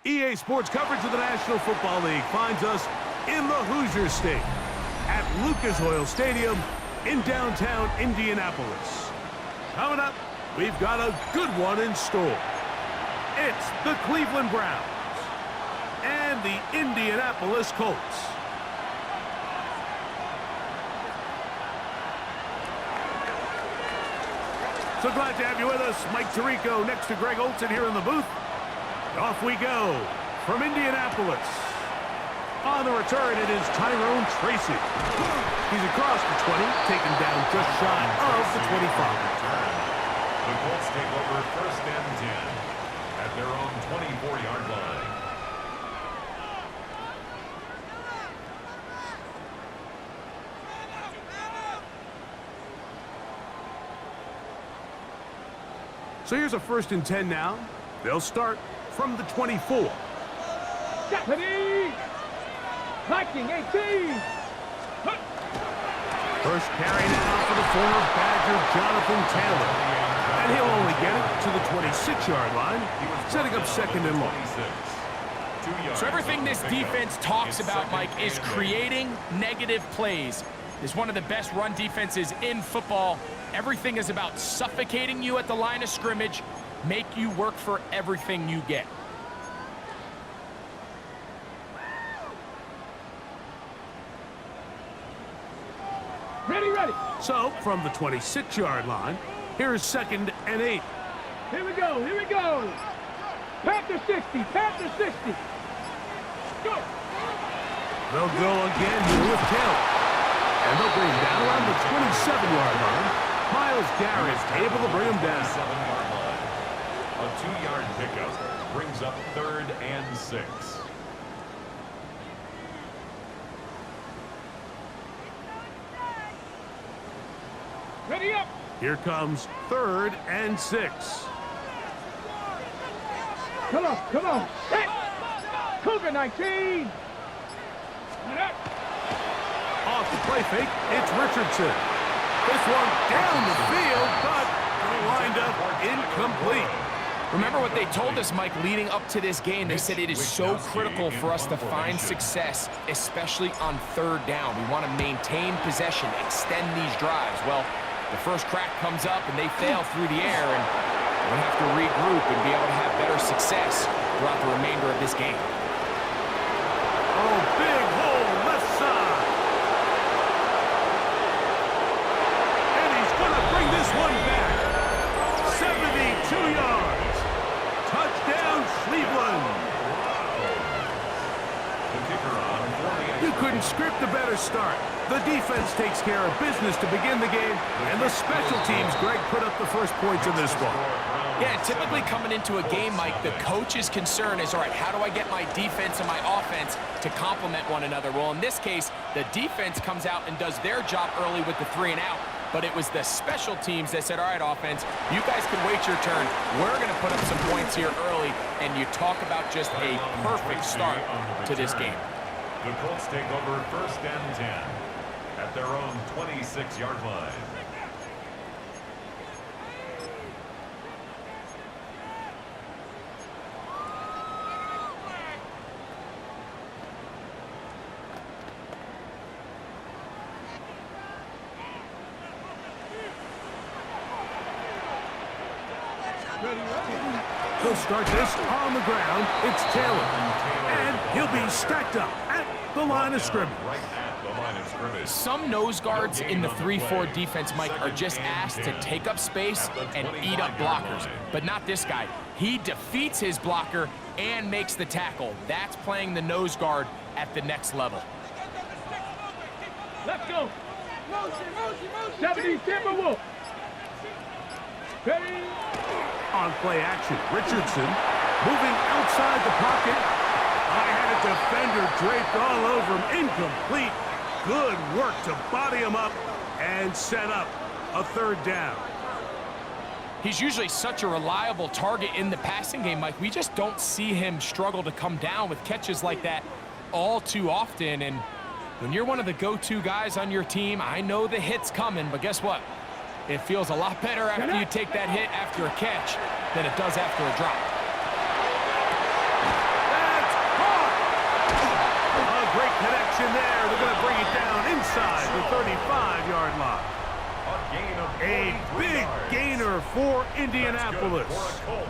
EA Sports coverage of the National Football League finds us in the Hoosier State at Lucas Oil Stadium in downtown Indianapolis. Coming up, we've got a good one in store. It's the Cleveland Browns and the Indianapolis Colts. So glad to have you with us. Mike Tirico next to Greg Olson here in the booth. Off we go from Indianapolis. On the return, it is Tyrone Tracy. He's across the 20, taken down just shy of the 25. The Colts take over first and 10 at their own 24-yard line. So here's a first and 10 now. They'll start from the 24. Deputy! Viking 18! First carry now for the former Badger, Jonathan Taylor. And he'll only get it to the 26-yard line, setting up second and long. So everything this defense talks about, Mike, is creating negative plays. It's one of the best run defenses in football. Everything is about suffocating you at the line of scrimmage, make you work for everything you get. Ready. So, from the 26-yard line, here's second and 8. Here we go. Panther 60. Go. They'll go again here with Taylor. And they'll bring him down around the 27-yard line. Myles Garrett able to bring him down. 7-yard line. A 2-yard pickup brings up third and 6. Ready up. Here comes third and 6. Come on. Hit. Cougar 19. Off the play fake, it's Richardson. This one down the field, but it'll wind up incomplete. Remember what they told us, Mike, leading up to this game. They said it is so critical for us to find success, especially on third down. We want to maintain possession, extend these drives. Well, the first crack comes up and they fail through the air, and we'll have to regroup and be able to have better success throughout the remainder of this game. Oh, big hole left side. And he's going to bring this one back. 72 yards. Touchdown, Cleveland. You couldn't script a better start. The defense takes care of business to begin the game, and the special teams, Greg, put up the first points in this one. Yeah, typically coming into a game, Mike, the coach's concern is, all right, how do I get my defense and my offense to complement one another? Well, in this case, the defense comes out and does their job early with the 3 and out, but it was the special teams that said, all right, offense, you guys can wait your turn. We're going to put up some points here early, and you talk about just a perfect start to this game. The Colts take over first and 10 at their own 26-yard line. He'll start this on the ground. It's Taylor. And he'll be stacked up at the line of scrimmage. Some nose guards in the 3-4 defense, Mike, are just asked to take up space and eat up blockers. But not this guy. He defeats his blocker and makes the tackle. That's playing the nose guard at the next level. Let's go. 70 Timberwolf. Ready. On play action, Richardson moving outside the pocket. I had a defender draped all over him. Incomplete. Good work to body him up and set up a third down. He's usually such a reliable target in the passing game, Mike. We just don't see him struggle to come down with catches like that all too often. And when you're one of the go-to guys on your team, I know the hit's coming, but guess what? It feels a lot better after you take that hit after a catch than it does after a drop. Separation there. They're going to bring it down inside the 35-yard line. A big gainer for Indianapolis.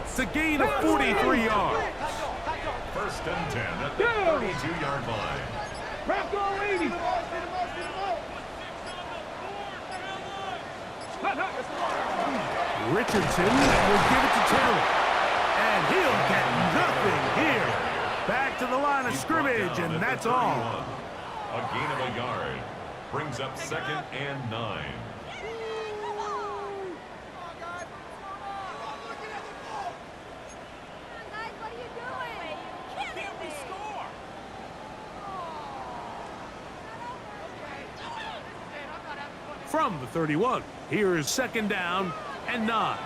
It's a gain of 43 yards. First and 10 at the 32-yard line. Press on 80. Richardson will give it to Taylor. And he'll get nothing here. Back to the line of scrimmage, and that's all. A gain of a yard. Brings up 2nd and 9. From the 31, here is 2nd down and 9.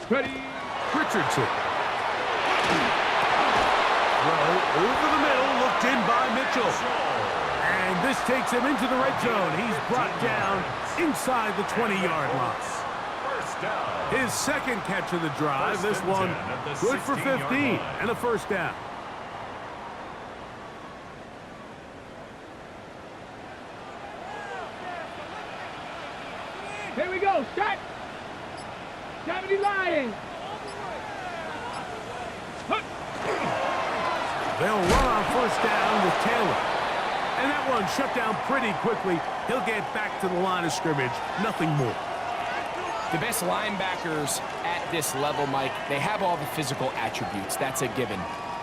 Ready. Richardson. Throw over the middle, looked in by Mitchell. And this takes him into the red zone. He's brought down inside the 20-yard line. First down. His second catch of the drive. This one good for 15 and a first down. Here we go. Start. 70 Lions. They'll run on first down with Taylor. And that one shut down pretty quickly. He'll get back to the line of scrimmage. Nothing more. The best linebackers at this level, Mike, they have all the physical attributes. That's a given.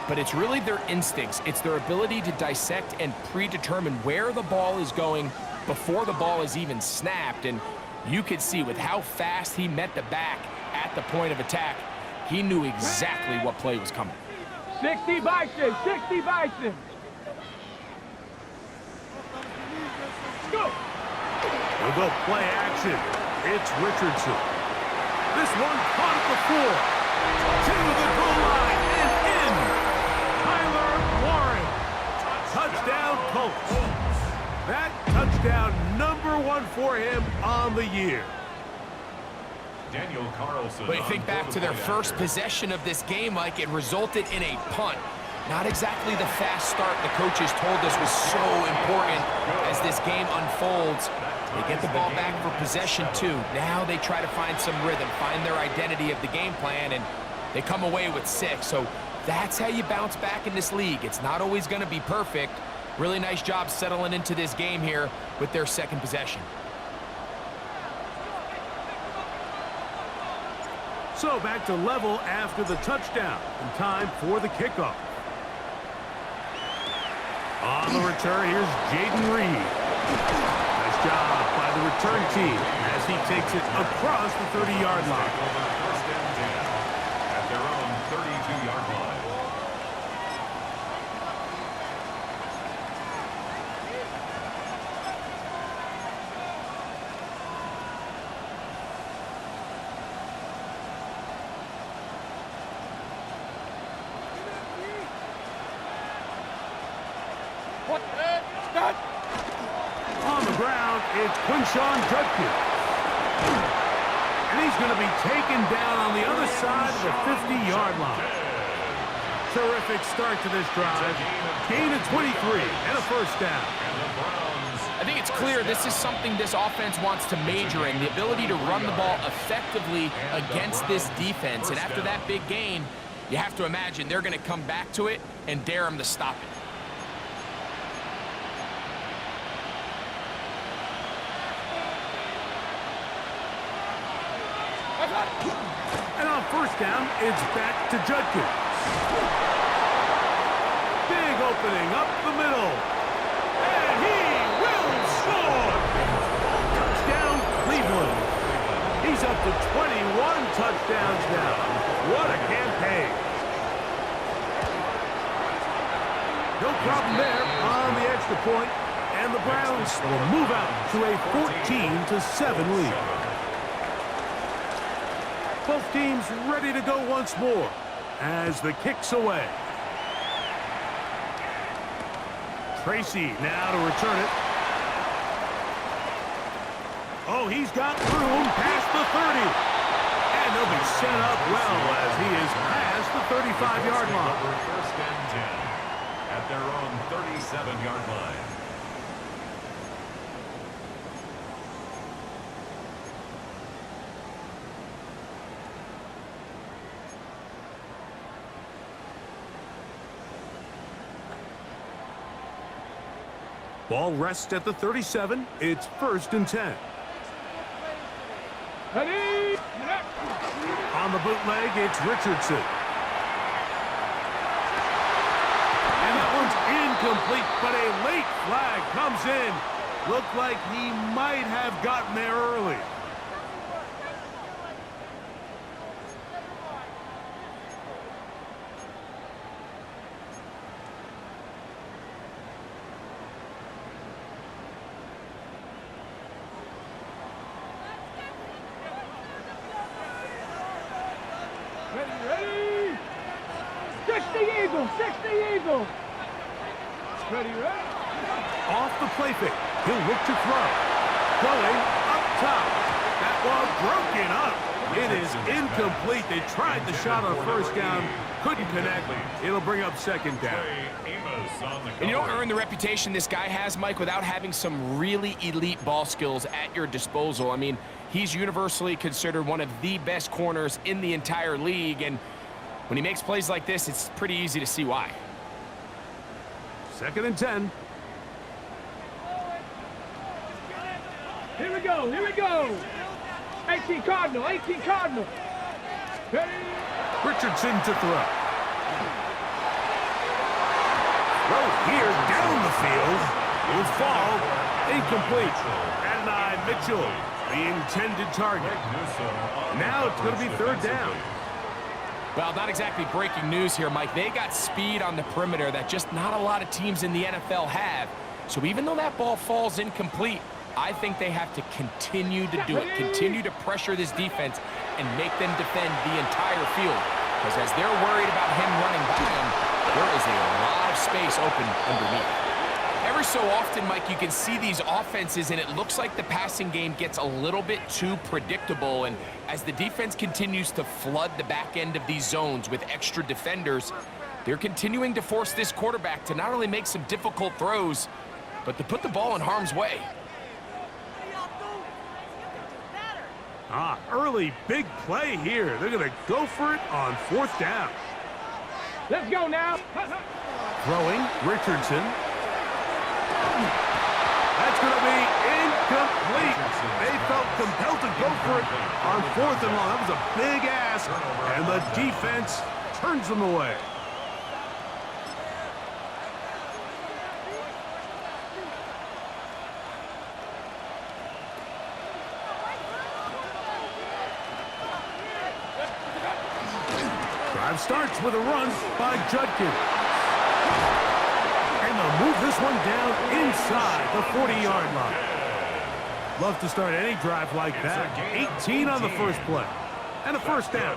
But it's really their instincts. It's their ability to dissect and predetermine where the ball is going before the ball is even snapped. And you could see with how fast he met the back at the point of attack, he knew exactly what play was coming. 60 Bison. 60 Bison. Go. We'll go play action. It's Richardson. This one caught at the 4. To the goal line and in. Tyler Warren. Touchdown Colts. That touchdown #1 for him on the year. Daniel Carlson. But you think back to their first possession of this game, Mike, it resulted in a punt. Not exactly the fast start the coaches told us was so important as this game unfolds. They get the ball back for possession 2. Now they try to find some rhythm, find their identity of the game plan, and they come away with 6. So that's how you bounce back in this league. It's not always going to be perfect. Really nice job settling into this game here with their second possession. So back to level after the touchdown, and time for the kickoff. On the return, here's Jaden Reed. Nice job by the return team as he takes it across the 30-yard line. First and 10 at their own 32-yard line. On the ground, it's Quinshawn Judkins. And he's going to be taken down on the other side of the 50-yard line. Terrific start to this drive. Gain of 23 and a first down. I think it's clear this is something this offense wants to major in, the ability to run the ball effectively against this defense. And after that big gain, you have to imagine they're going to come back to it and dare them to stop it. And on first down, it's back to Judkins. Big opening up the middle. And he will score! Touchdown, Cleveland. He's up to 21 touchdowns now. What a campaign. No problem there on the extra point, and the Browns will move out to a 14-7 lead. Both teams ready to go once more as the kick's away. Tracy now to return it. Oh, he's got room past the 30. And they'll be set up well as he is past the 35-yard line. First and 10. at their own 37-yard line. Ball rests at the 37. It's 1st and 10. Ready? On the bootleg, it's Richardson. And that one's incomplete, but a late flag comes in. Looked like he might have gotten there early. Ready? 60 Eagles, 60 Eagles. Ready? Off the play fake. He'll look to throw. Going up top. That ball broken up. It is incomplete. They tried the shot on 1st down. Couldn't connect. It'll bring up 2nd down. And you don't earn the reputation this guy has, Mike, without having some really elite ball skills at your disposal. I mean, he's universally considered one of the best corners in the entire league, and when he makes plays like this, it's pretty easy to see why. 2nd and 10. Here we go, here we go. 18 Cardinal, 18 Cardinal. Ready? Richardson to throw. Throw here down the field. Will fall. Incomplete. And Mitchell, the intended target. Now it's going to be 3rd down. Well, not exactly breaking news here, Mike. They got speed on the perimeter that just not a lot of teams in the NFL have. So even though that ball falls incomplete, I think they have to continue to do it, continue to pressure this defense and make them defend the entire field. Because as they're worried about him running by them, there is a lot of space open underneath. Every so often, Mike, you can see these offenses, and it looks like the passing game gets a little bit too predictable. And as the defense continues to flood the back end of these zones with extra defenders, they're continuing to force this quarterback to not only make some difficult throws, but to put the ball in harm's way. Early big play here. They're going to go for it on 4th down. Let's go now. Throwing, Richardson. That's going to be incomplete. They felt compelled to go for it on 4th and long. That was a big ask, and the defense turns them away. Drive starts with a run by Judkins. And they'll move this one down inside the 40-yard line. Love to start any drive like that. 18 on the first play. And a 1st down.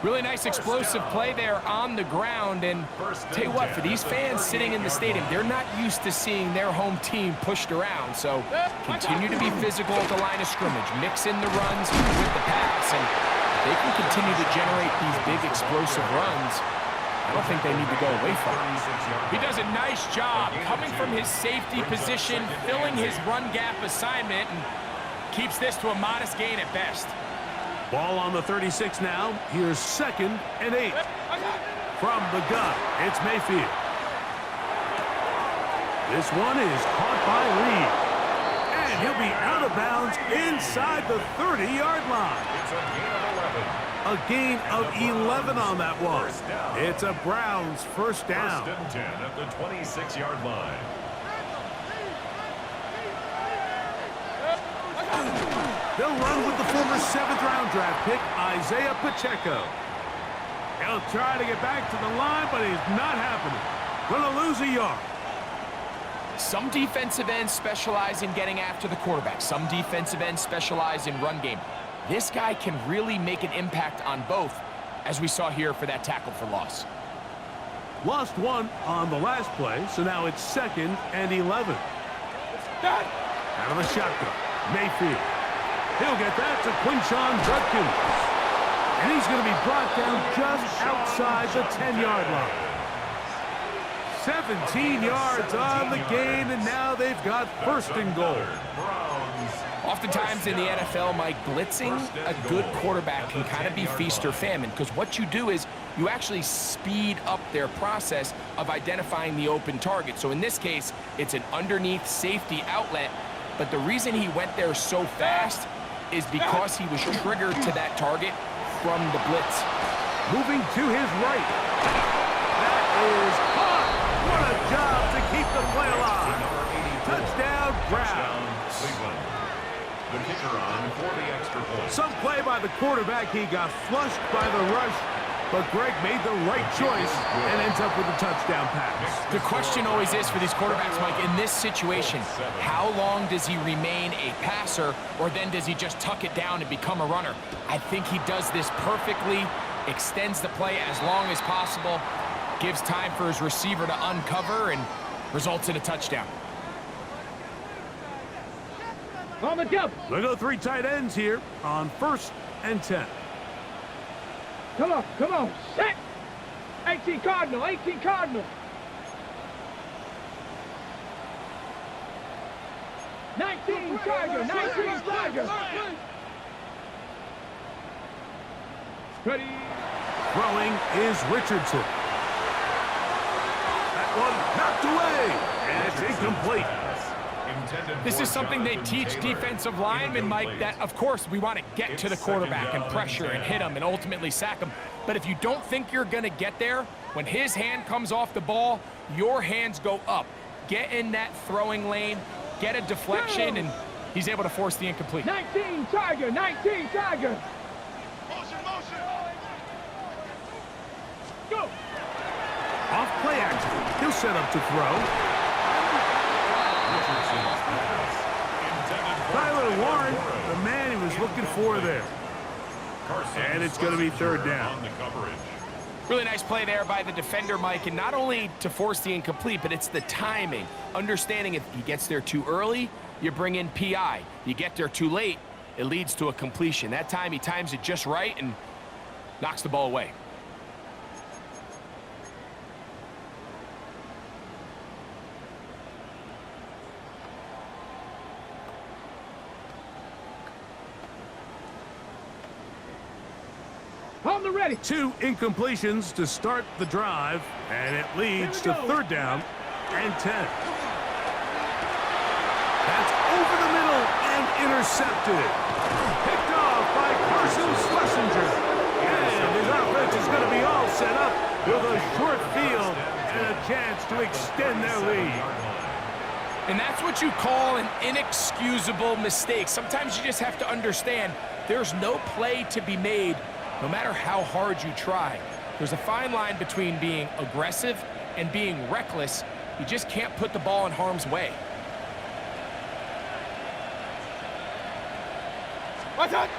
Really nice explosive play there on the ground. And tell you what, for these fans sitting in the stadium, they're not used to seeing their home team pushed around. So continue to be physical at the line of scrimmage. Mix in the runs with the pass. And they can continue to generate these big explosive runs. I don't think they need to go away from it. He does a nice job coming from his safety position, filling his run gap assignment, and keeps this to a modest gain at best. Ball on the 36 now. Here's 2nd and 8. From the gun, it's Mayfield. This one is caught by Reed. And he'll be out of bounds inside the 30-yard line. It's a gain of 11. A gain of 11 on that one. It's a Browns 1st down. 1st and 10 at the 26-yard line. They'll run with the former 7th-round draft pick, Isaiah Pacheco. He'll try to get back to the line, but it's not happening. Gonna lose a yard. Some defensive ends specialize in getting after the quarterback. Some defensive ends specialize in run game. This guy can really make an impact on both, as we saw here for that tackle for loss. Lost one on the last play, so now it's 2nd and 11. Out of the shotgun, Mayfield. He'll get that to Quinshon Judkins. And he's going to be brought down just outside the 10-yard line. 17 yards on the gain, and now they've got first and goal. Oftentimes in the NFL, Mike, blitzing a good quarterback can kind of be feast or famine, because what you do is you actually speed up their process of identifying the open target. So in this case, it's an underneath safety outlet, but the reason he went there so fast is because he was triggered to that target from the blitz. Moving to his right. That is caught. What a job to keep the play alive. Touchdown, Browns. The kicker on for the extra point. Some play by the quarterback. He got flushed by the rush, but Greg made the right choice and ends up with a touchdown pass. The question always is for these quarterbacks, Mike, in this situation, how long does he remain a passer, or then does he just tuck it down and become a runner? I think he does this perfectly, extends the play as long as possible, gives time for his receiver to uncover, and results in a touchdown. On the jump. They go three tight ends here on 1st and 10. Come on, come on. Set. 18 Cardinal, 18 Cardinal. 19 Tiger, 19 Tiger. Ready. Throwing is Richardson. That one knocked away, and it's incomplete. This is something they teach defensive linemen, Mike, that, of course, we want to get to the quarterback and pressure and hit him and ultimately sack him. But if you don't think you're going to get there, when his hand comes off the ball, your hands go up. Get in that throwing lane, get a deflection, and he's able to force the incomplete. 19 Tiger, 19 Tiger. Motion. Go. Off play action. He'll set up to throw. Tyler Warren, the man he was looking for there. And it's going to be third down. Really nice play there by the defender, Mike, and not only to force the incomplete, but it's the timing. Understanding if he gets there too early, you bring in PI. You get there too late, it leads to a completion. That time he times it just right and knocks the ball away. On the ready. 2 incompletions to start the drive, and it leads to third down and 10. That's over the middle and intercepted. Picked off by Carson Schlesinger. And his offense is going to be all set up with a short field and a chance to extend their lead. And that's what you call an inexcusable mistake. Sometimes you just have to understand there's no play to be made no matter how hard you try. There's a fine line between being aggressive and being reckless. You just can't put the ball in harm's way. What's up?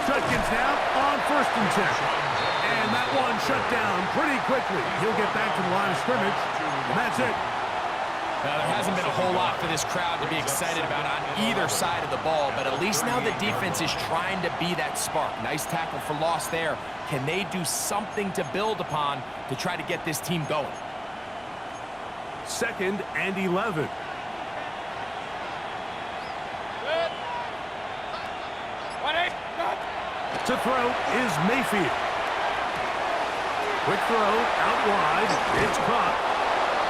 Judkins now on 1st and 10. And that one shut down pretty quickly. He'll get back to the line of scrimmage, and that's it. Now, there hasn't been a whole lot for this crowd to be excited about on either side of the ball, but at least now the defense is trying to be that spark. Nice tackle for loss there. Can they do something to build upon to try to get this team going? 2nd and 11. To throw is Mayfield. Quick throw out wide. It's caught.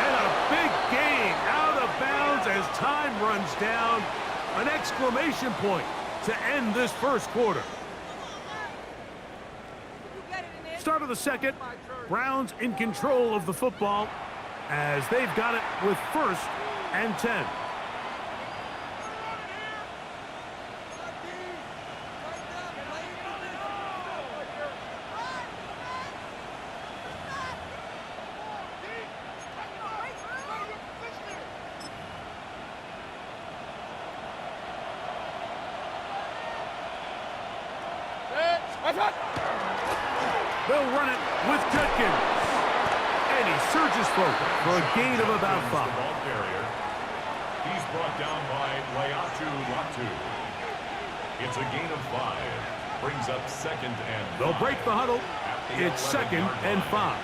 And a big gain out of bounds as time runs down. An exclamation point to end this first quarter. Start of the second. Browns in control of the football as they've got it with 1st and 10. They'll run it with Judkins. And he surges forward for a gain of about 5. He's brought down by Latu. It's a gain of 5. Brings up 2nd and 5. They'll break the huddle. It's 2nd and 5.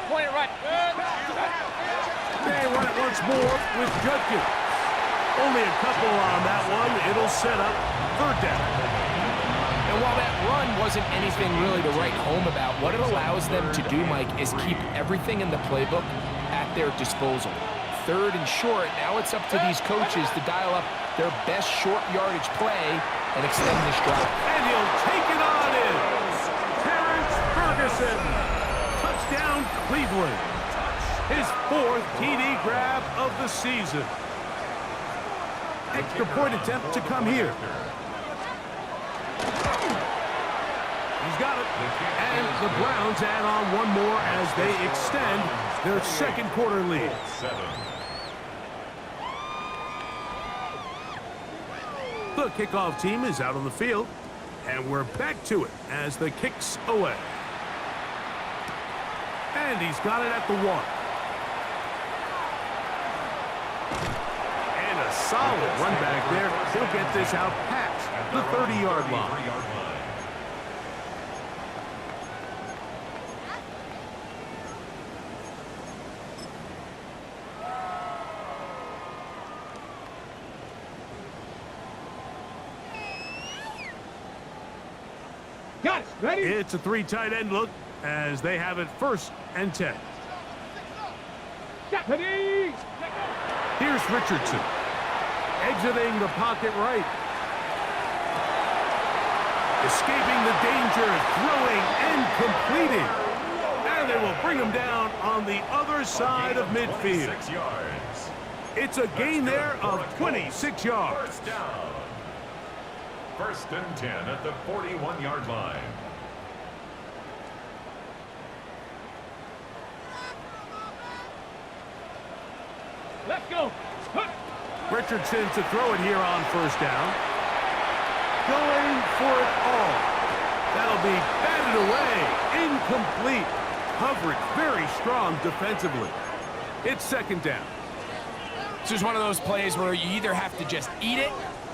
Point They run it once more with Judkins. Only a couple on that one. It'll set up third down. And while that run wasn't anything really to write home about, what it allows them to do, Mike, is keep everything in the playbook at their disposal. Third and short, now it's up to these coaches to dial up their best short yardage play and extend this drive. And he'll take it on in. Terrence Ferguson. Touchdown, Cleveland. His 4th TD grab of the season. Extra point attempt to come here. He's got it. And the Browns add on one more as they extend their second quarter lead. The kickoff team is out on the field, and we're back to it as the kick's away. And he's got it at the 1. And a solid run back there. He'll get this out past the 30-yard line. Got it. Ready? It's a 3 tight end look as they have it 1st and 10. Ready? Here's Richardson. Exiting the pocket right. Escaping the danger, throwing and completing. And they will bring him down on the other side of midfield. It's a gain there of 26 yards. First down. 1st and 10 at the 41-yard line. Let's go. Richardson to throw it here on 1st down. Going for it all. That'll be batted away. Incomplete. Coverage very strong defensively. It's 2nd down. This is one of those plays where you either have to just eat it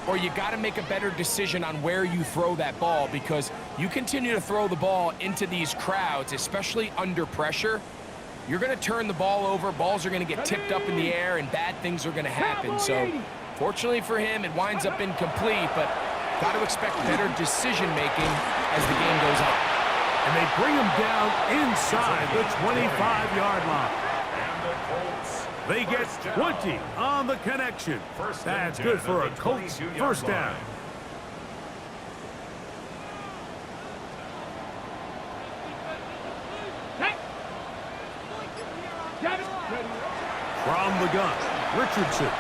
or you got to make a better decision on where you throw that ball, because you continue to throw the ball into these crowds, especially under pressure, you're going to turn the ball over, balls are going to get tipped up in the air, and bad things are going to happen. So, fortunately for him, it winds up incomplete, but got to expect better decision-making as the game goes on. And they bring him down inside the 25-yard line. And the Colts. They get 20 on the connection. That's good for a Colts 1st down. From the gun, Richardson.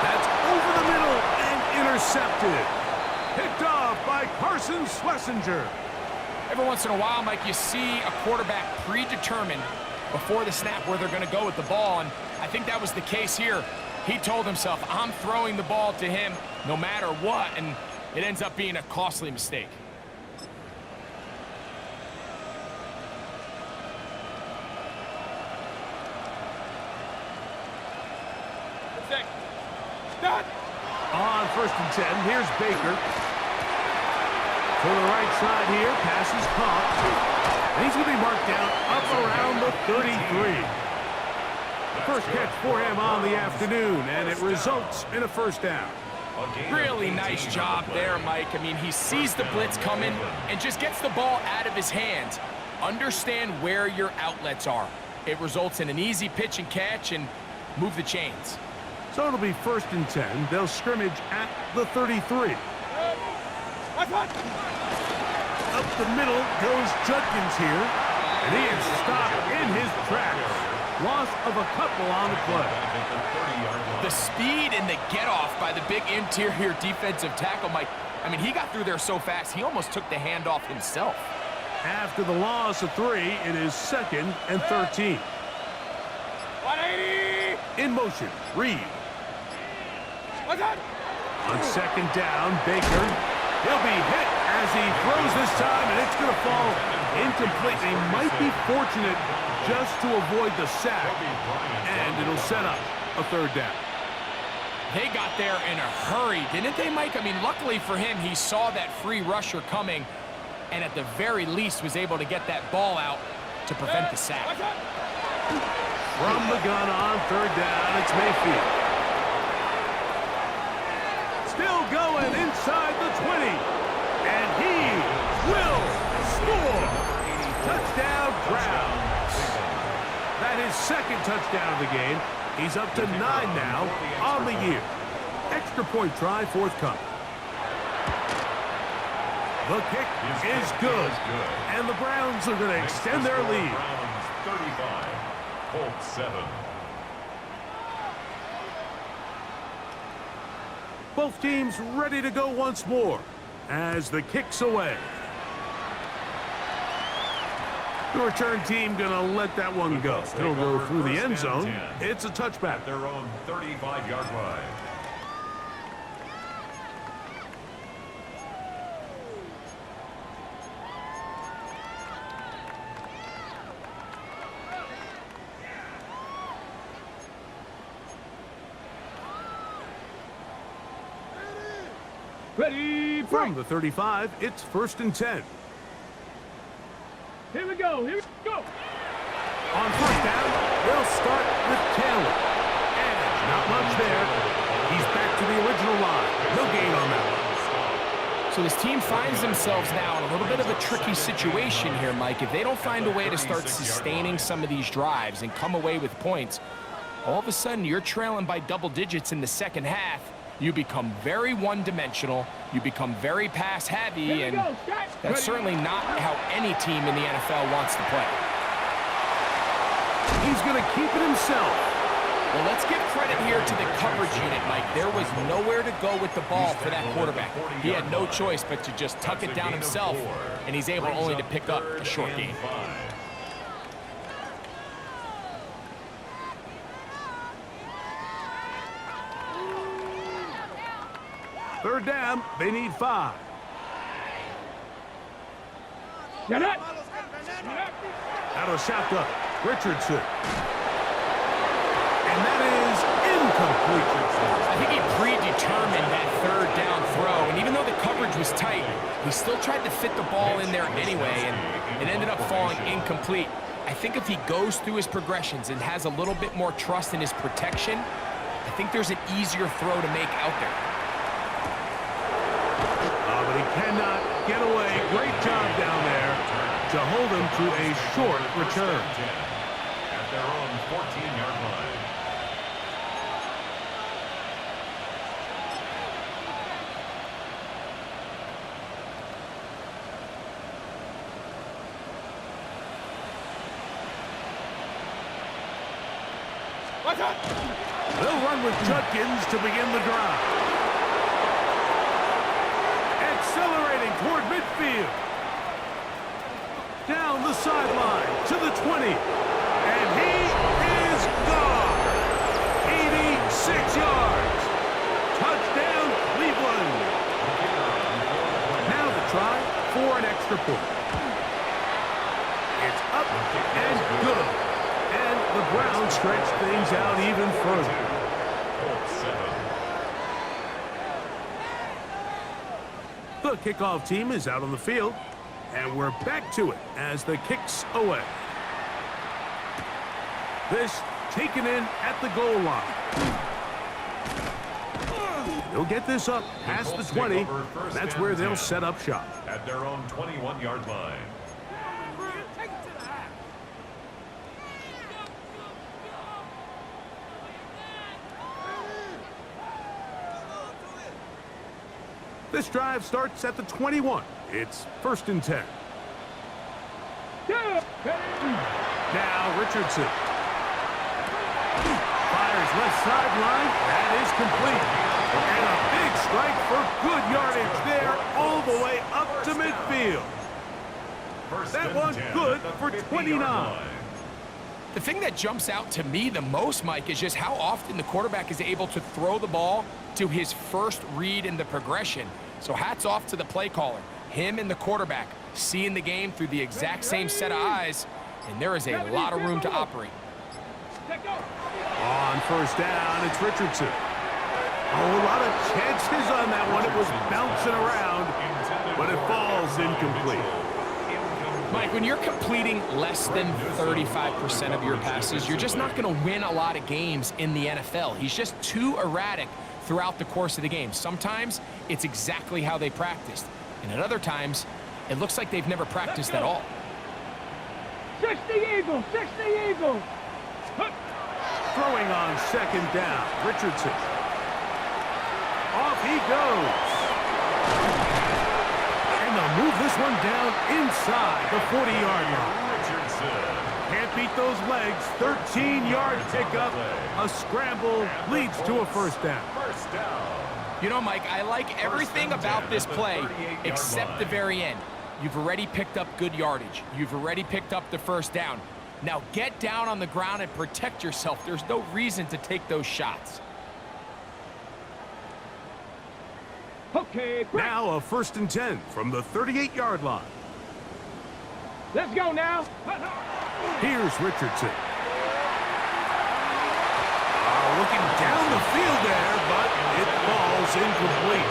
That's over the middle and intercepted. Picked off by Carson Schlesinger. Every once in a while, Mike, you see a quarterback predetermined before the snap where they're going to go with the ball, and I think that was the case here. He told himself, I'm throwing the ball to him no matter what, and it ends up being a costly mistake. On 1st and 10, here's Baker. To the right side here, pass is caught. And he's going to be marked down up around the 33. First catch for him on the afternoon, and it results in a 1st down. Really nice job there, Mike. I mean, he sees the blitz coming and just gets the ball out of his hands. Understand where your outlets are. It results in an easy pitch and catch and move the chains. So it'll be 1st and 10. They'll scrimmage at the 33. Up the middle goes Judkins here, and he is stopped in his tracks. Loss of a couple on the play. The speed and the get-off by the big interior defensive tackle, Mike. I mean, he got through there so fast, he almost took the handoff himself. After the loss of 3, it is 2nd and 13. 180. In motion, Reed. On 2nd down, Baker. He'll be hit as he throws this time, and it's going to fall incomplete. They might be fortunate just to avoid the sack, and it'll set up a 3rd down. They got there in a hurry, didn't they, Mike? I mean, luckily for him, he saw that free rusher coming, and at the very least was able to get that ball out to prevent the sack. From the gun on third down, it's Mayfield. Still going inside the 20. And he will score. Touchdown, Browns. That is second touchdown of the game. He's up to 9 now on the year. Extra point try forthcoming. The kick is good. And the Browns are going to extend their lead. Browns 35, Colts 7. Both teams ready to go once more as the kick's away. The return team going to let that one go. It'll go through the end zone. It's a touchback. At their own 35-yard line. Ready, From the 35, it's first and 10. Here we go. Here we go. On first down, they'll start with Taylor. And not much there. He's back to the original line. No gain on that one. So this team finds themselves now in a little bit of a tricky situation here, Mike. If they don't find a way to start sustaining some of these drives and come away with points, all of a sudden you're trailing by double digits in the second half. You become very one-dimensional, you become very pass-heavy, and that's certainly not how any team in the NFL wants to play. He's going to keep it himself. Well, let's give credit here to the coverage unit, Mike. There was nowhere to go with the ball for that quarterback. He had no choice but to just tuck it down himself, and he's able only to pick up a short gain. Third down, they need 5. Get up. Out of shotgun, Richardson. And that is incomplete. I think he predetermined that third down throw, and even though the coverage was tight, he still tried to fit the ball in there anyway, and it ended up falling incomplete. I think if he goes through his progressions and has a little bit more trust in his protection, I think there's an easier throw to make out there. But he cannot get away. Great job down there to hold him to a short return. At their own 14-yard line. They'll run with Judkins to begin the drive. Accelerating toward midfield. Down the sideline to the 20. And he is gone. 86 yards. Touchdown, Cleveland. Now the try for an extra point. It's up and good. And the Browns stretch things out even further. The kickoff team is out on the field, and we're back to it as the kick's away. This taken in at the goal line. They'll get this up past the 20. That's where they'll set up shop. At their own 21-yard line. This drive starts at the 21. It's first and 10. Now Richardson. Fires left sideline. That is complete. And a big strike for good yardage there all the way up to midfield. That one good for 29. The thing that jumps out to me the most, Mike, is just how often the quarterback is able to throw the ball to his first read in the progression. So hats off to the play caller. Him and the quarterback seeing the game through the exact same set of eyes, and there is a lot of room to operate. On first down, it's Richardson. Oh, a lot of chances on that one. It was bouncing around, but it falls incomplete. Mike, when you're completing less than 35% of your passes, you're just not going to win a lot of games in the NFL. He's just too erratic throughout the course of the game. Sometimes it's exactly how they practiced, and at other times it looks like they've never practiced at all. 60 Eagles, 60 Eagles. Throwing on second down, Richardson. Off he goes. And they'll move this one down inside the 40-yard line. Richardson. Can't beat those legs. 13-yard pickup. A scramble leads to a first down. First down. You know, Mike, I like everything about this play except the very end. You've already picked up good yardage. You've already picked up the first down. Now get down on the ground and protect yourself. There's no reason to take those shots. Okay, quick. Now a 1st and 10 from the 38-yard line. Let's go now. Here's Richardson. Looking down the field there, but it falls incomplete.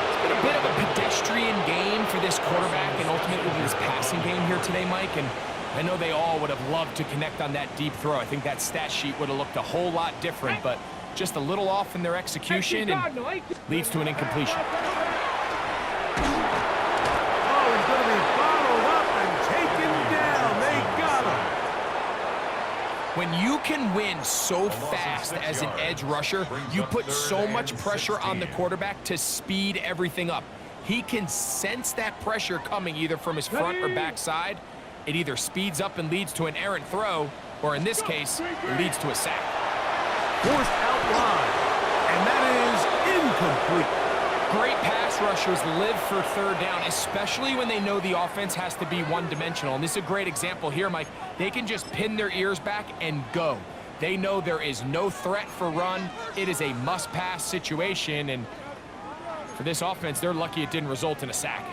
It's been a bit of a pedestrian game for this quarterback and ultimately this passing game here today, Mike. And I know they all would have loved to connect on that deep throw. I think that stat sheet would have looked a whole lot different, but just a little off in their execution and leads to an incompletion. Oh, he's going to be bottled up and taken down. They got him. When you can win so fast as an edge rusher, you put so much pressure on the quarterback to speed everything up. He can sense that pressure coming either from his front or back side. It either speeds up and leads to an errant throw, or in this case, leads to a sack. Forced out wide, and that is incomplete. Great pass rushers live for third down, especially when they know the offense has to be one-dimensional. And this is a great example here, Mike. They can just pin their ears back and go. They know there is no threat for run. It is a must-pass situation, and for this offense, they're lucky it didn't result in a sack.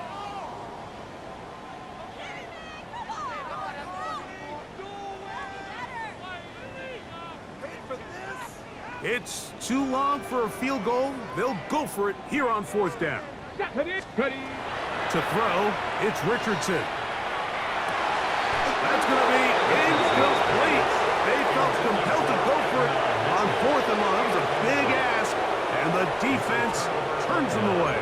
It's too long for a field goal. They'll go for it here on 4th down. To throw, it's Richardson. That's going to be incomplete. They felt compelled to go for it on 4th and long. That was a big ask, and the defense turns them away.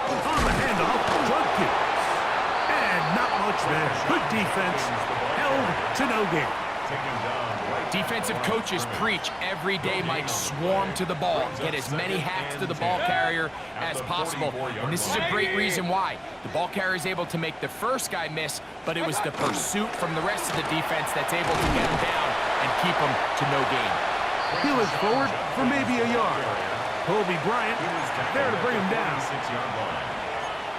On the handoff, drug kick. And not much there. Good defense. Held to no gain. Defensive coaches preach every day, Mike, swarm to the ball. Get as many hacks to the ball carrier as possible. And this is a great reason why. The ball carrier is able to make the first guy miss, but it was the pursuit from the rest of the defense that's able to get him down and keep him to no gain. He was forward for maybe a yard. Kobe Bryant there to bring him down. 6-yard line.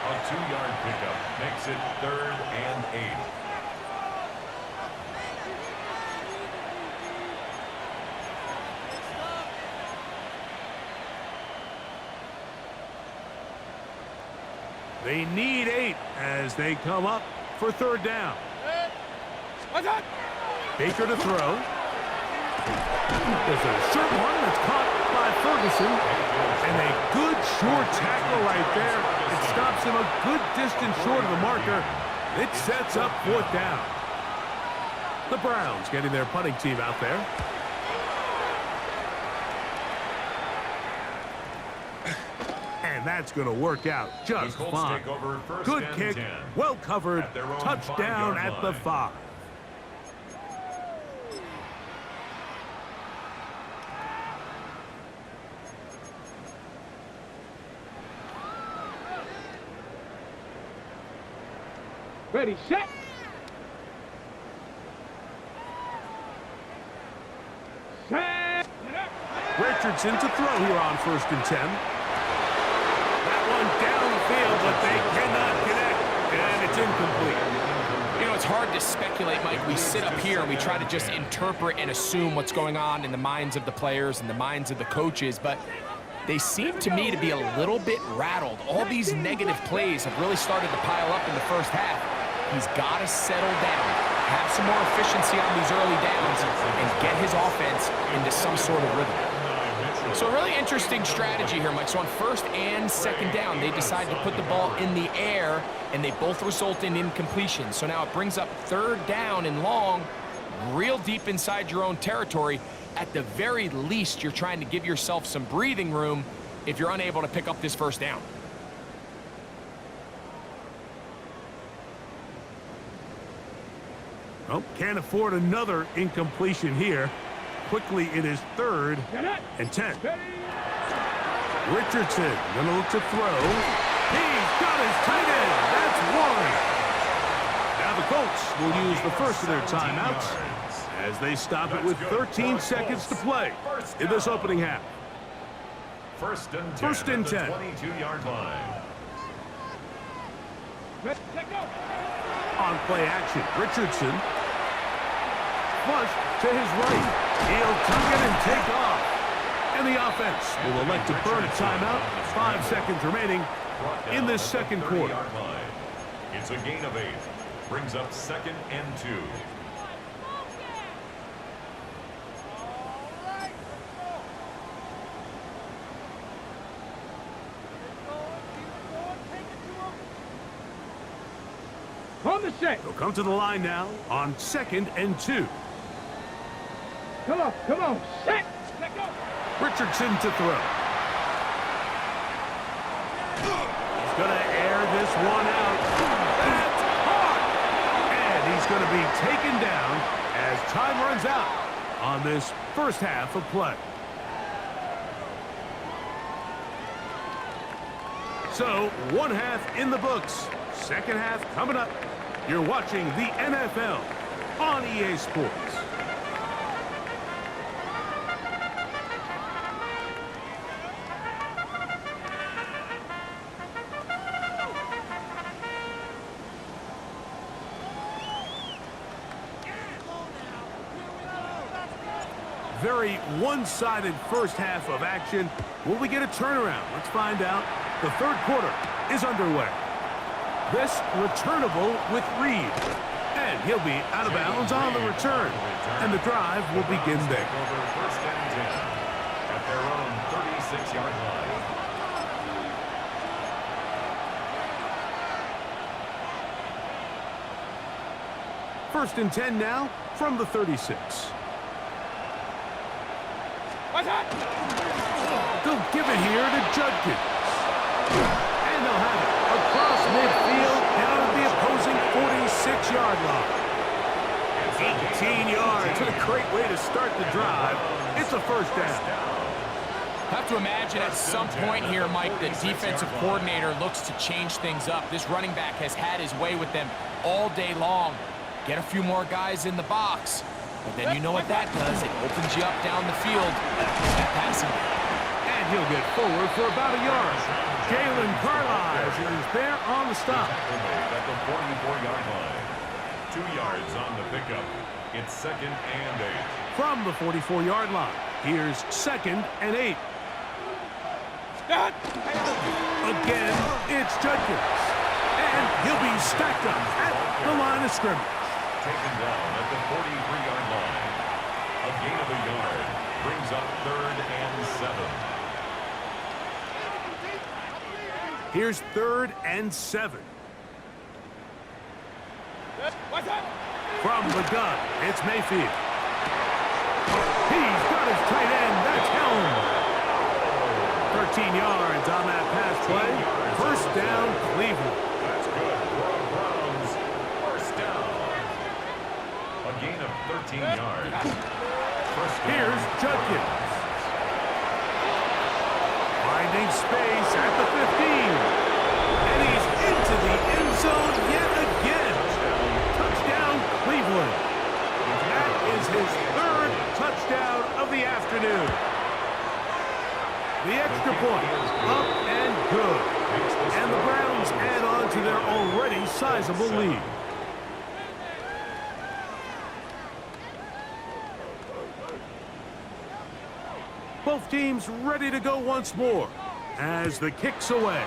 A 2-yard pickup makes it 3rd and 8. They need 8 as they come up for 3rd down. Baker to throw. There's a short one that's caught by Ferguson. And a good short tackle right there. It stops him a good distance short of the marker. It sets up 4th down. The Browns getting their punting team out there. And that's going to work out just fine. Good kick, well covered, touchdown at the 5. Ready, set. Set. Richardson to throw here on 1st and 10. That one down the field, but they cannot connect, and it's incomplete. You know, it's hard to speculate, Mike. We sit up here and we try to just interpret and assume what's going on in the minds of the players and the minds of the coaches, but they seem to me to be a little bit rattled. All these negative plays have really started to pile up in the first half. He's got to settle down, have some more efficiency on these early downs, and get his offense into some sort of rhythm. So a really interesting strategy here, Mike. So on first and second down, they decide to put the ball in the air, and they both result in incompletion. So now it brings up third down and long, real deep inside your own territory. At the very least, you're trying to give yourself some breathing room if you're unable to pick up this first down. Well, can't afford another incompletion here. Quickly, it is 3rd and 10. Richardson gonna look to throw. He's got his tight end. That's one. Now the Colts will use the first of their timeouts as they stop it with 13 seconds to play in this opening half. First and 10. First and 10. 22-yard line. On play action, Richardson. Flush to his right. He'll tuck it and take off. And the offense will elect to burn a timeout. 5 seconds remaining in this second quarter. It's a gain of 8. Brings up 2nd and 2. On the set. He'll come to the line now on 2nd and 2. Come on, set, let go. Richardson to throw. He's going to air this one out. That's hard. And he's going to be taken down as time runs out on this first half of play. So, one half in the books. Second half coming up. You're watching the NFL on EA Sports. Very one-sided first half of action. Will we get a turnaround? Let's find out. The third quarter is underway. This returnable with Reed. And he'll be out of bounds on the return. And the drive will begin there. First and 10 at their own 36-yard line. First and 10 now from the 36. They'll give it here to Judkins. And they'll have it across midfield down at the opposing 46-yard line. 18 yards. What a great way to start the drive. It's a first down. I have to imagine at some point here, Mike, the defensive coordinator looks to change things up. This running back has had his way with them all day long. Get a few more guys in the box. But then you know what that does. It opens you up down the field. That passing. And he'll get forward for about a yard. Jalen Carlisle is there on the stop. At the 44-yard line. 2 yards on the pickup. It's 2nd and 8. From the 44-yard line, here's 2nd and 8. Again, it's Judkins. And he'll be stacked up at the line of scrimmage. Taken down at the 43-yard line. A gain of a yard. Brings up 3rd and 7. Here's 3rd and 7. From the gun, it's Mayfield. He's got his tight end. That's Helm. 13 yards on that pass play. First down, Cleveland. That's good for the Browns. First down. A gain of 13 yards. First down. Here's Judkins. Finding space at the 15. And he's into the end zone yet again. Touchdown, Cleveland. That is his 3rd touchdown of the afternoon. The extra point, up and good. And the Browns add on to their already sizable lead. Both teams ready to go once more as the kick's away.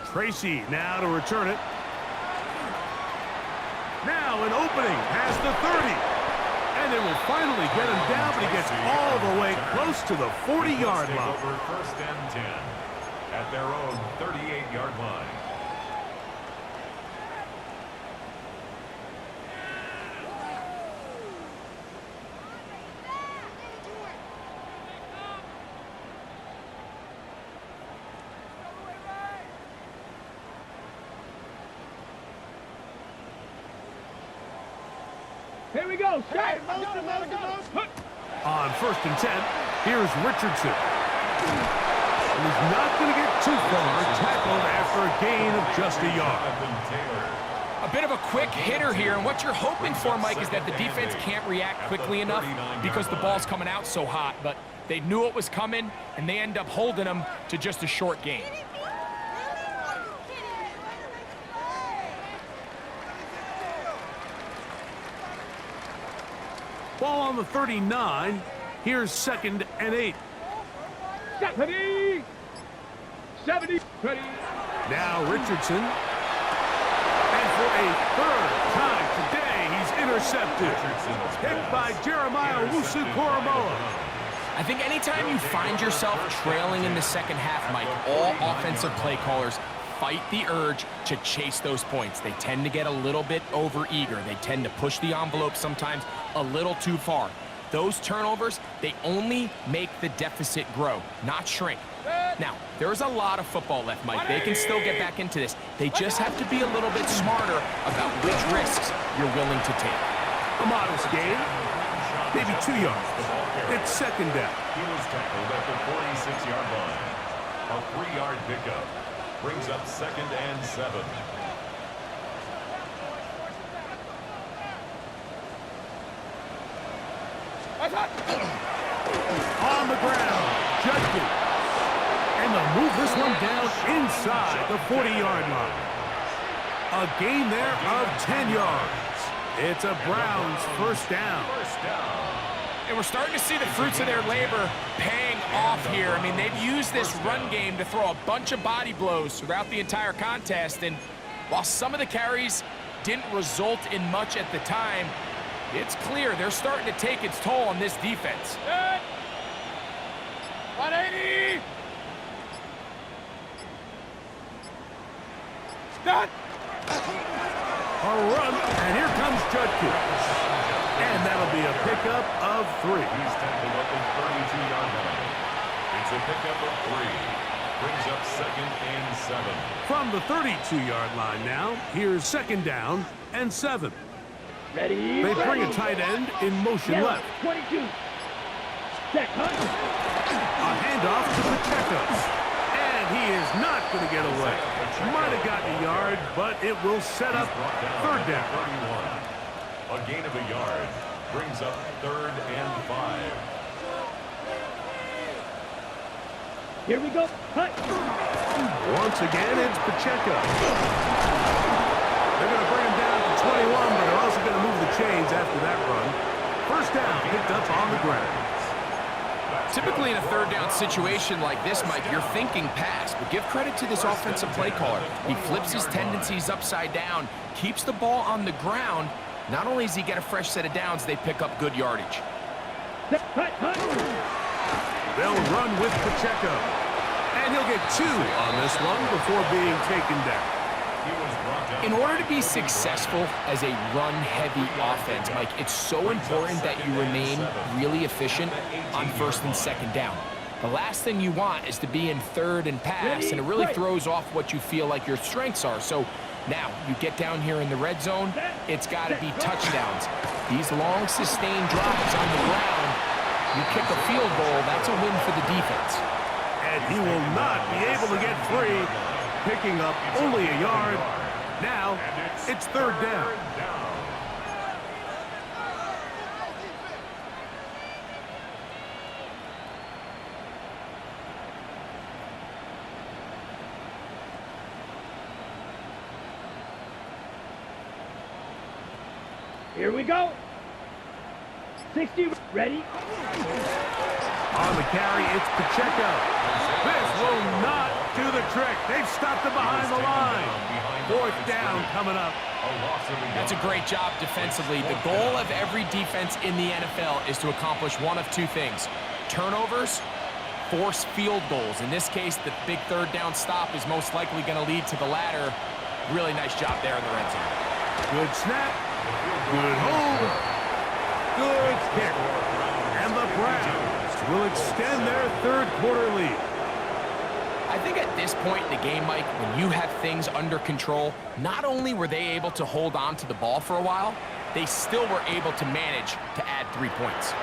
Tracy now to return it. Now an opening past the 30. And it will finally get him down, but he gets all the way close to the 40-yard line. Over first and 10 at their own 38-yard line. Here we go. Shot. On first and 10, here's Richardson. And he's not going to get too far, tackled after a gain of just a yard. A bit of a quick hitter here, and what you're hoping for, Mike, is that the defense can't react quickly enough because the ball's coming out so hot, but they knew it was coming, and they end up holding them to just a short gain. Ball on the 39. Here's 2nd and 8. 70. 70. Ready. Now Richardson. And for a third time today, he's intercepted. Hit by Jeremiah Wusu-Koramoah. I think anytime you find yourself trailing in the second half, Mike, all offensive play callers fight the urge to chase those points. They tend to get a little bit over-eager. They tend to push the envelope sometimes a little too far. Those turnovers, they only make the deficit grow, not shrink. Now, there's a lot of football left, Mike. They can still get back into this. They just have to be a little bit smarter about which risks you're willing to take. A modest gain, maybe 2 yards. It's 2nd down. He was tackled at the 46-yard line. A 3-yard pickup brings up 2nd and 7. On the ground, Judkins. And they'll move this one down inside the 40-yard line. A gain there of 10 yards. It's a Browns first down. And we're starting to see the fruits of their labor paying off here. I mean, they've used this run game to throw a bunch of body blows throughout the entire contest. And while some of the carries didn't result in much at the time, it's clear they're starting to take its toll on this defense. 180. Stop. A run, and here comes Judkins. And that'll be a pickup of 3. He's tackled at the 32-yard line. It's a pickup of 3. Brings up 2nd and 7. From the 32-yard line now, here's 2nd down and 7. Ready. They bring a tight end in motion left. 22. Check, A handoff to Pacheco. And he is not going to get away. Might have gotten a yard, but it will set up 3rd down. 31. A gain of a yard brings up 3rd and 5. Here we go. Cut. Once again, it's Pacheco. They're going to bring him down to 21, but they're also going to move the chains after that run. First down, picked up on the ground. Typically in a 3rd down situation like this, Mike, you're thinking pass, but give credit to this offensive play caller. He flips his tendencies upside down, keeps the ball on the ground. Not only does he get a fresh set of downs, they pick up good yardage. They'll run with Pacheco. And he'll get 2 on this one before being taken down. In order to be successful as a run-heavy offense, Mike, it's so important that you remain really efficient on 1st and 2nd down. The last thing you want is to be in 3rd and pass, and it really throws off what you feel like your strengths are. So now you get down here in the red zone, it's got to be touchdowns. These long, sustained drives on the ground, you kick a field goal, that's a win for the defense. And he will not be able to get free, picking up only a yard. Now, it's 3rd down. Here we go. 60. Ready? On the carry, it's Pacheco. This will not do the trick. They've stopped him behind the line. Fourth down coming up. That's a great job defensively. The goal of every defense in the NFL is to accomplish one of two things: turnovers, force field goals. In this case, the big third down stop is most likely going to lead to the latter. Really nice job there in the red zone. Good snap. Good hold. Good kick. And the Browns will extend their third quarter lead. I think at this point in the game, Mike, when you have things under control, not only were they able to hold on to the ball for a while, they still were able to manage to add 3 points.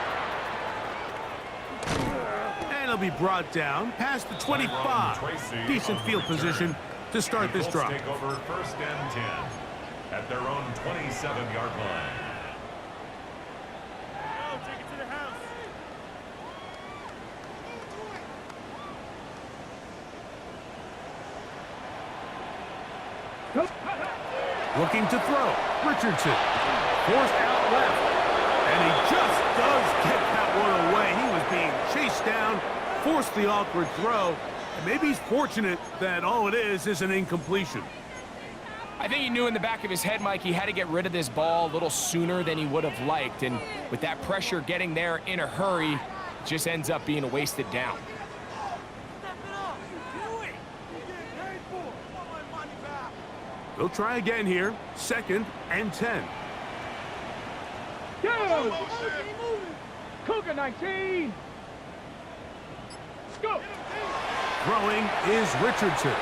And he'll be brought down past the 25. Decent field position to start this drive. Take over first and 10 at their own 27-yard line. Take it to the house. Looking to throw. Richardson. Forced out left. And he just does get that one away. He was being chased down. Forced the awkward throw. And maybe he's fortunate that all it is an incompletion. I think he knew in the back of his head, Mike, he had to get rid of this ball a little sooner than he would have liked. And with that pressure getting there in a hurry, it just ends up being a wasted down. They'll try again here. Second and 10. Go! Cougar 19. Let's go. Throwing is Richardson.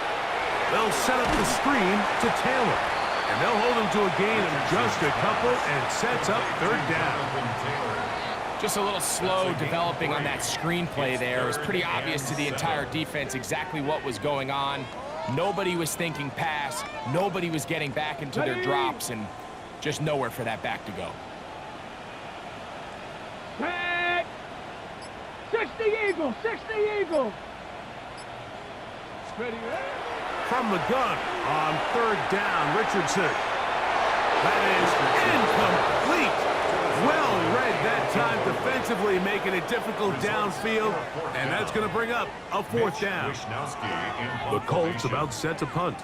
They'll set up the screen to Taylor. And they'll hold him to a gain of just a couple and sets up third down. Just a little slow developing on that screenplay there. It was pretty obvious to the entire defense exactly what was going on. Nobody was thinking pass. Nobody was getting back into their drops, and just nowhere for that back to go. Back. 60 Eagle, 60 Eagle. Ready, From the gun on third down, Richardson. That is incomplete. Well read that time defensively, making it difficult downfield, and that's going to bring up a fourth down. The Colts about set to punt.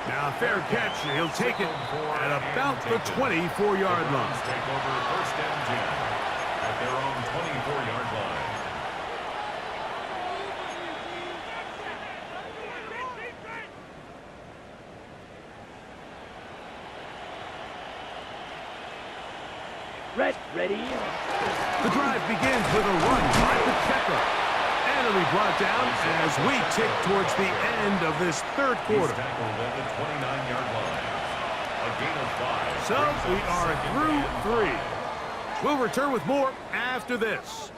Now, fair catch. He'll take it at about the 24-yard line. Take over first and 10 at their own 24-yard line. Ready. The drive begins with a run by Pacheco. And it'll be brought down as we tick towards the end of this third quarter. He's tackled at the 29-yard line. A gain of 5. So we are through 3. We'll return with more after this.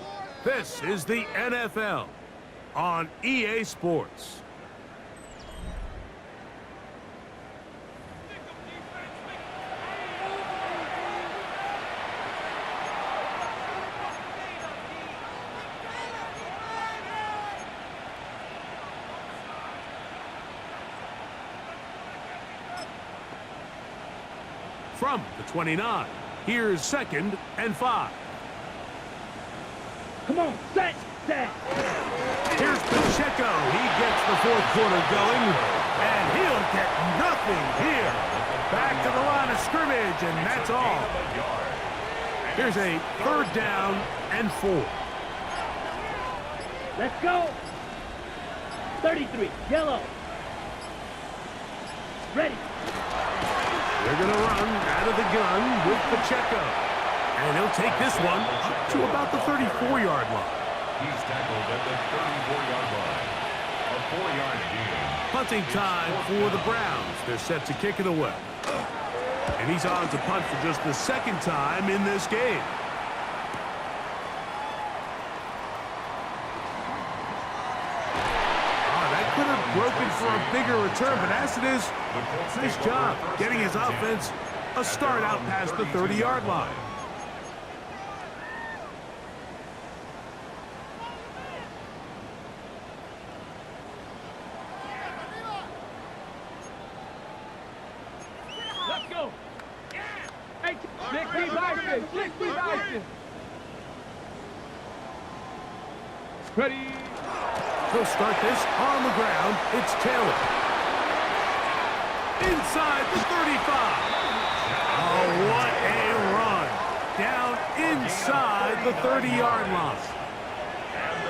This is the NFL on EA Sports. From the 29, here's second and 5. Come on, set. Here's Pacheco. He gets the fourth quarter going, and he'll get nothing here. Back to the line of scrimmage, and that's all. Here's a third down and 4. Let's go. 33, yellow. Ready. They're going to run out of the gun with Pacheco. And he'll take this one up to about the 34-yard line. He's tackled at the 34-yard line. A 4-yard gain. Punting time for the Browns. They're set to kick it away. And he's on to punt for just the second time in this game. That could have broken for a bigger return, but as it is, nice job getting his offense a start out past the 30-yard line. 60 Bison, 60 Bison. Ready. He'll start this on the ground. It's Taylor. Inside the 35. Oh, what a run. Down inside the 30-yard line.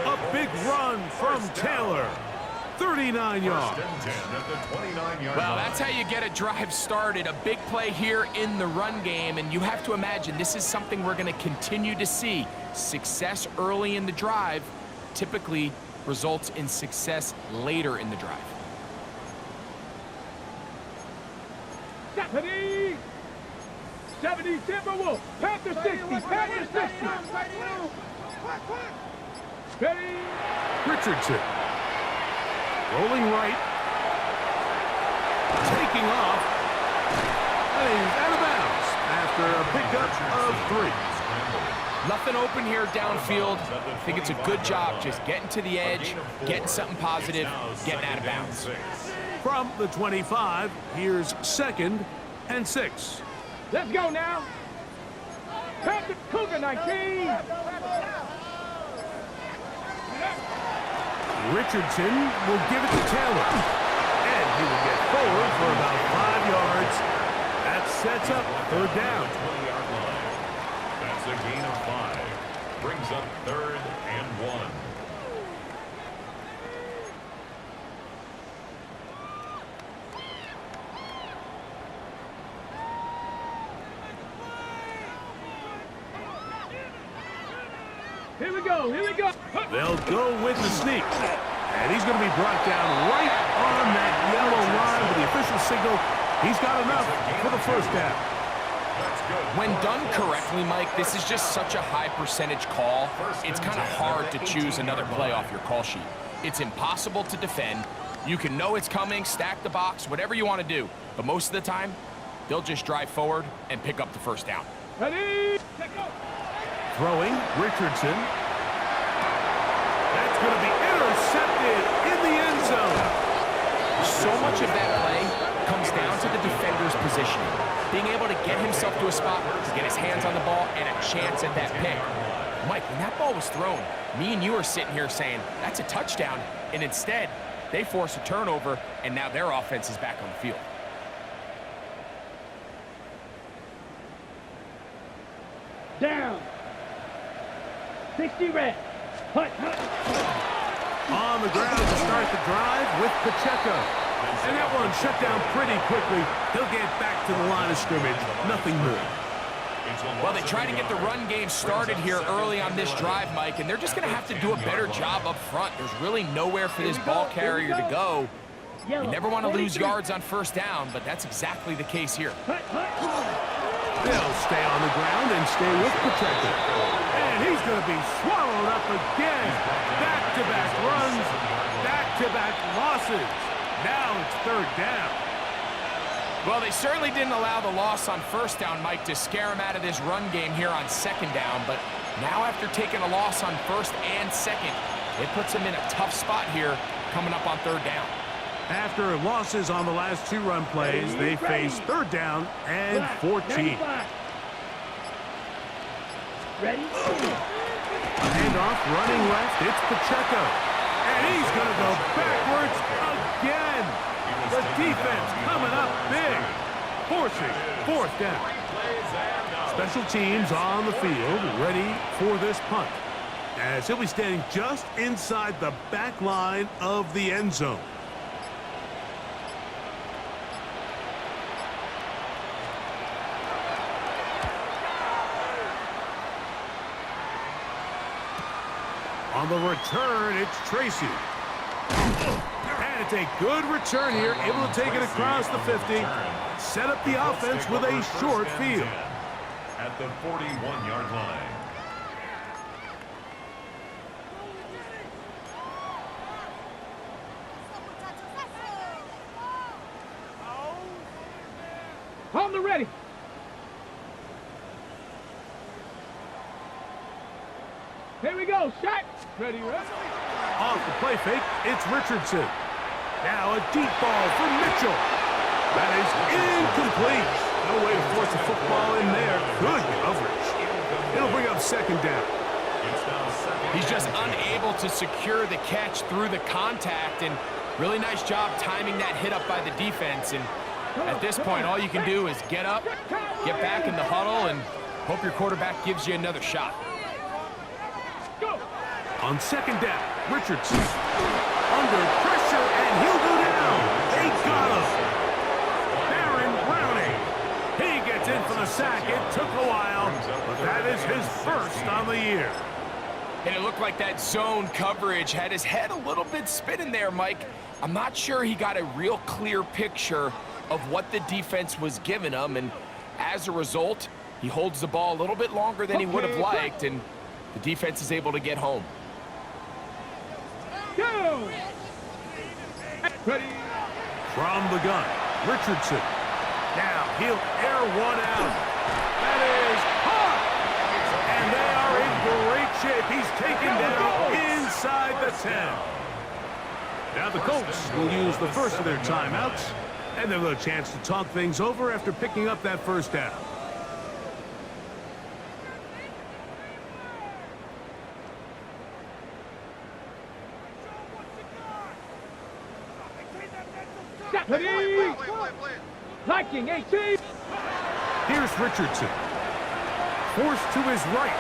A big run from Taylor. 39 yards. Well, that's how you get a drive started. A big play here in the run game, and you have to imagine this is something we're going to continue to see. Success early in the drive typically results in success later in the drive. 70 Timberwolves. Panther 60. Panther 60. Ready. Richardson. Rolling right. Taking off. And he's out of bounds after a pickup of 3. Nothing open here downfield. I think it's a good job just getting to the edge, getting something positive, getting out of bounds. From the 25, here's 2nd and 6. Let's go now. Panther Cougar 19. Richardson will give it to Taylor. And he will get forward for about 5 yards. That sets up 3rd down. That's a gain of 5. Brings up 3rd and 1. Here we go. Here we go. They'll go with the sneak. And he's going to be brought down right on that yellow line with the official signal. He's got enough for the 1st down. When done correctly, Mike, this is just such a high percentage call. It's kind of hard to choose another play off your call sheet. It's impossible to defend. You can know it's coming, stack the box, whatever you want to do. But most of the time, they'll just drive forward and pick up the 1st down. Ready. Throwing, Richardson. That's going to be intercepted in the end zone. So much of that play comes down to the defender's positioning. Being able to get himself to a spot, to get his hands on the ball, and a chance at that pick. Mike, when that ball was thrown, me and you are sitting here saying, that's a touchdown, and instead, they force a turnover, and now their offense is back on the field. Down. 60 red. Hut, hut. On the ground to start the drive with Pacheco. And that one shut down pretty quickly. He'll get back to the line of scrimmage. Nothing more. Well, they try to get the run game started here early on this drive, Mike, and they're just going to have to do a better job up front. There's really nowhere for this ball carrier to go. You never want to lose yards on 1st down, but that's exactly the case here. They'll stay on the ground and stay with Pacheco. And he's going to be swallowed up again. Back-to-back runs, back-to-back losses. Now it's 3rd down. Well, they certainly didn't allow the loss on 1st down, Mike, to scare him out of this run game here on 2nd down. But now after taking a loss on 1st and 2nd, it puts him in a tough spot here coming up on 3rd down. After losses on the last 2 run plays, they face 3rd down and 14. Ready? Handoff, running left, it's Pacheco. And he's going to go backwards again. The defense coming up big, forcing 4th down. Special teams on the field, ready for this punt, as he'll be standing just inside the back line of the end zone. On the return, it's Tracy. And it's a good return here, able to take it across the 50. Set up the offense with a short field. At the 41-yard line. On the ready. Here we go, shot. Ready, ready. Off the play fake, it's Richardson. Now a deep ball for Mitchell. That is incomplete. No way to force the football in there. Good coverage. It'll bring up second down. It's now second. He's just unable to secure the catch through the contact, and really nice job timing that hit up by the defense. And at this point, all you can do is get up, get back in the huddle, and hope your quarterback gives you another shot. On second down, Richardson under pressure, and he'll go down. They got him. Baron Browning. He gets in for the sack. It took a while, but that is his first on the year. And it looked like that zone coverage had his head a little bit spinning there, Mike. I'm not sure he got a real clear picture of what the defense was giving him, and as a result, he holds the ball a little bit longer than he would have liked, and the defense is able to get home. Go! Ready? From the gun, Richardson. Now he'll air one out. That is caught! And they are in great shape. He's taken down inside the 10. Now the Colts will use the first of their timeouts, and they'll have a chance to talk things over after picking up that first down. Ready? Liking 18. Here's Richardson. Forced to his right.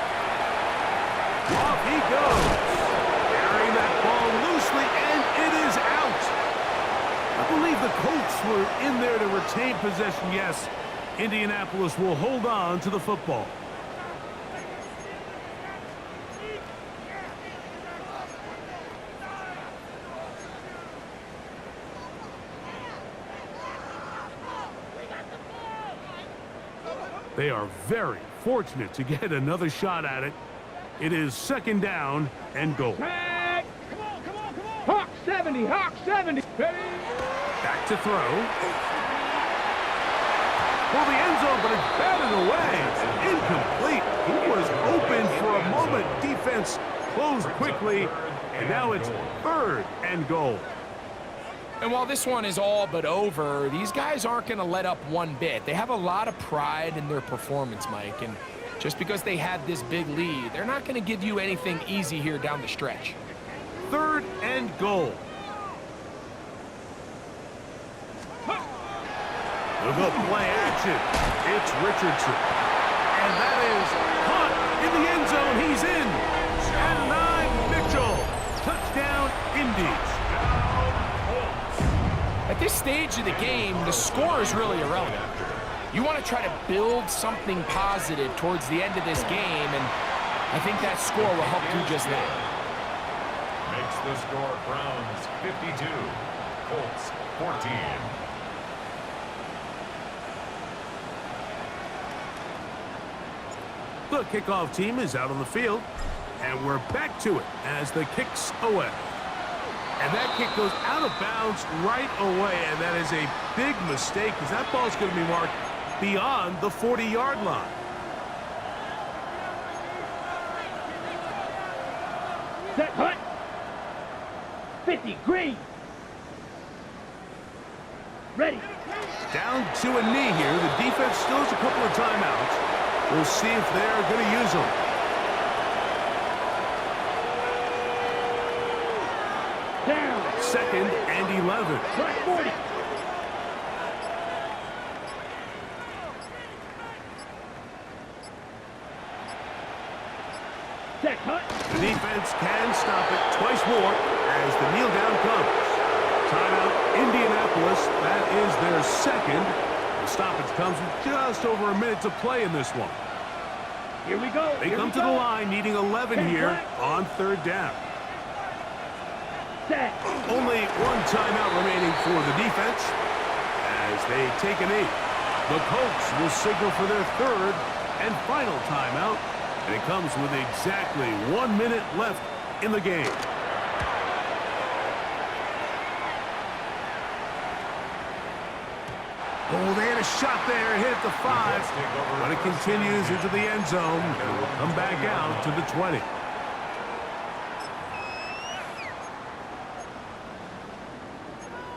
Off he goes. Carrying that ball loosely, and it is out. I believe the Colts were in there to retain possession. Yes, Indianapolis will hold on to the football. They are very fortunate to get another shot at it. It is second down and goal. Back. Come on, come on, come on. Hawk 70, Hawk 70. Ready? Back to throw. For the end zone, but it's batted away. Incomplete. He was open for a moment. Defense closed quickly, and now it's third and goal. And while this one is all but over, these guys aren't going to let up one bit. They have a lot of pride in their performance, Mike, and just because they had this big lead, they're not going to give you anything easy here down the stretch. Third and goal. We'll go play action. It's Richardson. And that is caught in the end zone. He's in. And 9, Mitchell. Touchdown, Indy. At this stage of the game, the score is really irrelevant. You want to try to build something positive towards the end of this game, and I think that score will help do just that. Makes the score Browns 52, Colts 14. The kickoff team is out on the field, and we're back to it as the kick's away. And that kick goes out of bounds right away, and that is a big mistake because that ball's going to be marked beyond the 40-yard line. Set, hut. 50, green. Ready. Down to a knee here. The defense still has a couple of timeouts. We'll see if they're going to use them. Down. Second and 11. Right 40. Set, hut. The defense can stop it twice more as the kneel down comes. Timeout, Indianapolis. That is their second. The stoppage comes with just over a minute to play in this one. Here we go. They come to the line needing 11 here on third down. Set. Only one timeout remaining for the defense as they take a knee. The Colts will signal for their third and final timeout, and it comes with exactly 1 minute left in the game. Oh, they had a shot there, hit the 5, but it continues into the end zone, and will come back out to the 20.